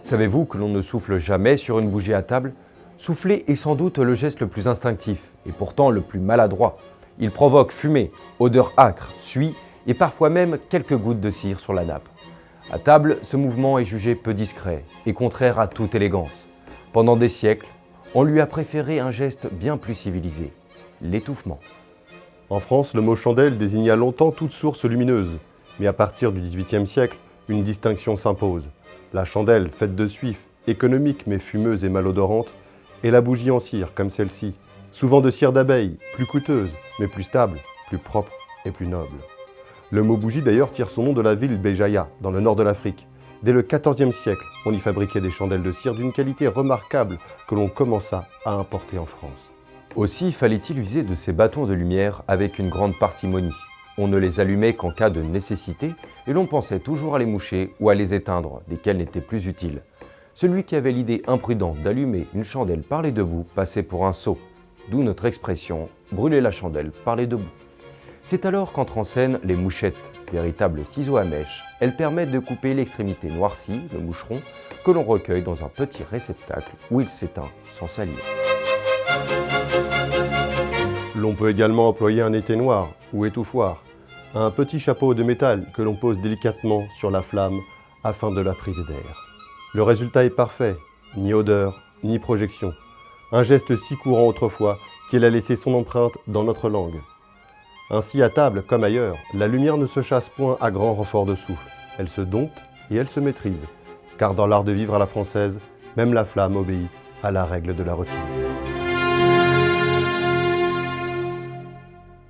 Savez-vous que l'on ne souffle jamais sur une bougie à table? Souffler est sans doute le geste le plus instinctif et pourtant le plus maladroit. Il provoque fumée, odeur âcre, suie et parfois même quelques gouttes de cire sur la nappe. À table, ce mouvement est jugé peu discret et contraire à toute élégance. Pendant des siècles, on lui a préféré un geste bien plus civilisé, l'étouffement. En France, le mot chandelle désigna longtemps toute source lumineuse, mais à partir du XVIIIe siècle, une distinction s'impose. La chandelle, faite de suif, économique mais fumeuse et malodorante, et la bougie en cire, comme celle-ci, souvent de cire d'abeille, plus coûteuse, mais plus stable, plus propre et plus noble. Le mot bougie d'ailleurs tire son nom de la ville Béjaïa, dans le nord de l'Afrique. Dès le XIVe siècle, on y fabriquait des chandelles de cire d'une qualité remarquable que l'on commença à importer en France. Aussi fallait-il user de ces bâtons de lumière avec une grande parcimonie. On ne les allumait qu'en cas de nécessité et l'on pensait toujours à les moucher ou à les éteindre, desquels n'étaient plus utiles. Celui qui avait l'idée imprudente d'allumer une chandelle par les deux bouts passait pour un sot, d'où notre expression « brûler la chandelle par les deux bouts ». C'est alors qu'entrent en scène les mouchettes, véritables ciseaux à mèche. Elles permettent de couper l'extrémité noircie, le moucheron, que l'on recueille dans un petit réceptacle où il s'éteint sans salir. L'on peut également employer un éteignoir ou étouffoir, un petit chapeau de métal que l'on pose délicatement sur la flamme afin de la priver d'air. Le résultat est parfait, ni odeur, ni projection. Un geste si courant autrefois qu'il a laissé son empreinte dans notre langue. Ainsi, à table comme ailleurs, la lumière ne se chasse point à grand renfort de souffle. Elle se dompte et elle se maîtrise. Car dans l'art de vivre à la française, même la flamme obéit à la règle de la retenue.